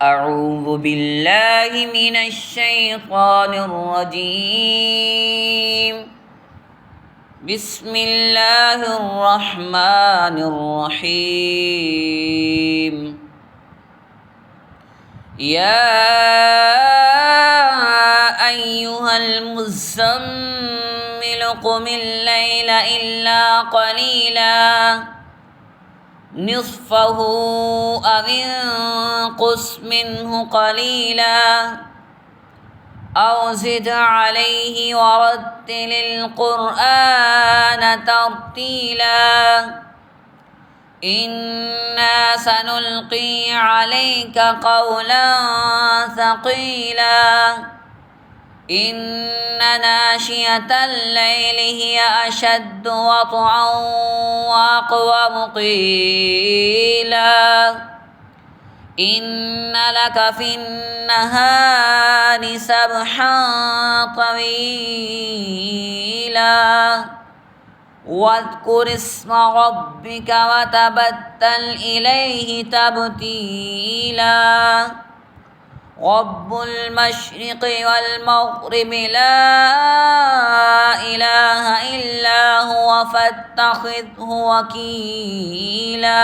أعوذ بالله من الشيطان الرجيم. بسم الله الرحمن الرحيم. يا أيها المزمل قم الليل إلا قليلا نصفه أو انقص منه قليلا أو زد عليه ورتل القرآن ترتيلا إنا سنلقي عليك قولا ثقيلا إن ناشئة الليل هي أشد وطئا وأقوم قيلا إن لك في النهار سبحا طويلا واذكر اسم ربك وتبتل إليه تبتيلا رب المشرق والمغرب لا إله إلا هو فاتخذه وكيلا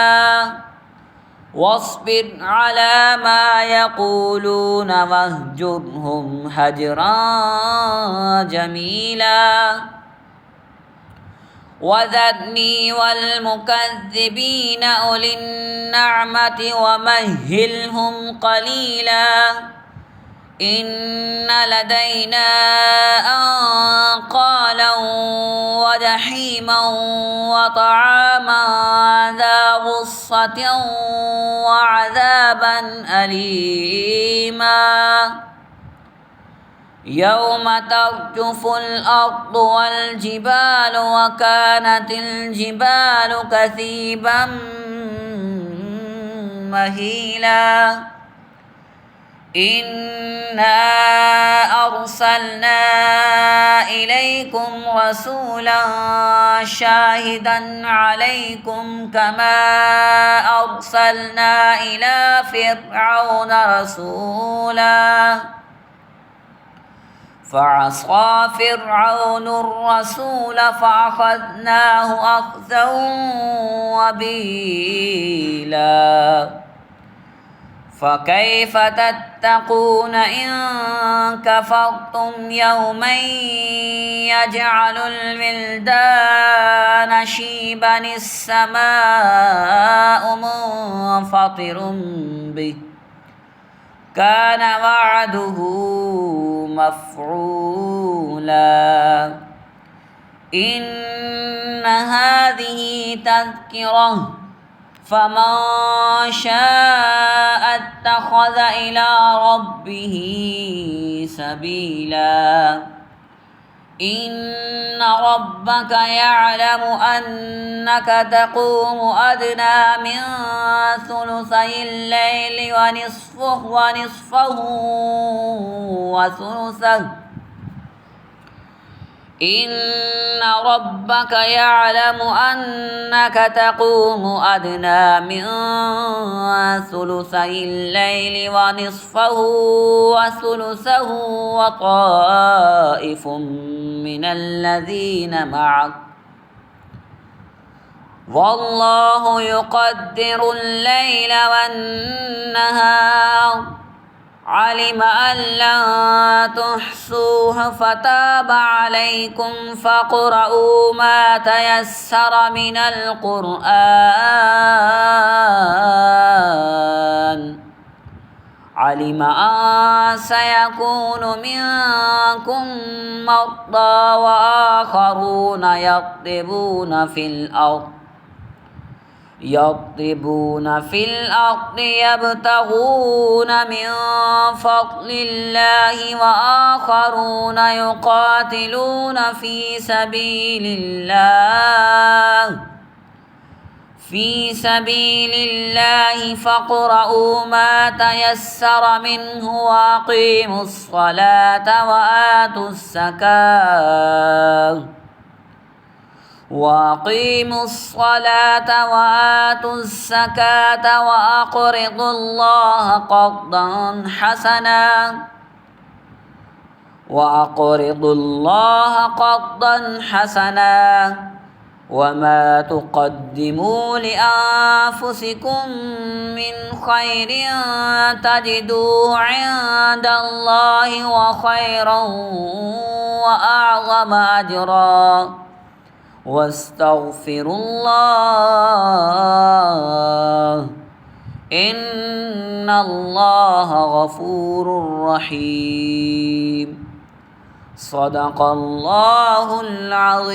واصبر على ما يقولون واهجرهم هجرا جميلا وذرني والمكذبين أولي النعمة ومهلهم قليلا إن لدينا أنقالا وجحيما وطعاما ذا غصة وعذابا أليما يوم ترجف الأرض والجبال وكانت الجبال كثيبا مهيلا إنا أرسلنا إليكم رسولا شاهدا عليكم كما أرسلنا إلى فرعون رسولا فعصى فرعون الرسول فأخذناه أخذا وبيلا فكيف تتقون إن كفرتم يوما يجعل الولدان شيبا السماء منفطر به كان وعده مفعولا إن هذه تذكرة فمن شاء اتخذ إلى ربه سبيلا إن ربك يعلم أنك تقوم أدنى من ثلثي الليل ونصفه وثلثه إن ربك يعلم أنك تقوم أدنى من ثلثي الليل ونصفه وثلثه وطائف من الذين معك والله يقدر الليل والنهار علم أن لن تحصوه فتاب عليكم فاقرؤوا ما تيسر من القرآن علم أن سيكون منكم مرضى وآخرون يضربون في الأرض يبتغون من فضل الله وآخرون يقاتلون في سبيل الله فاقرؤوا ما تيسر منه وأقيموا الصلاة وآتوا الزكاة وأقيموا الصلاة وآتوا الزكاة وأقرضوا الله قرضا حسنا وما تقدموا لأنفسكم من خير تجدوه عند الله وخيرا وأعظم أجرا واستغفروا الله إن الله غفور رحيم. صدق الله العظيم.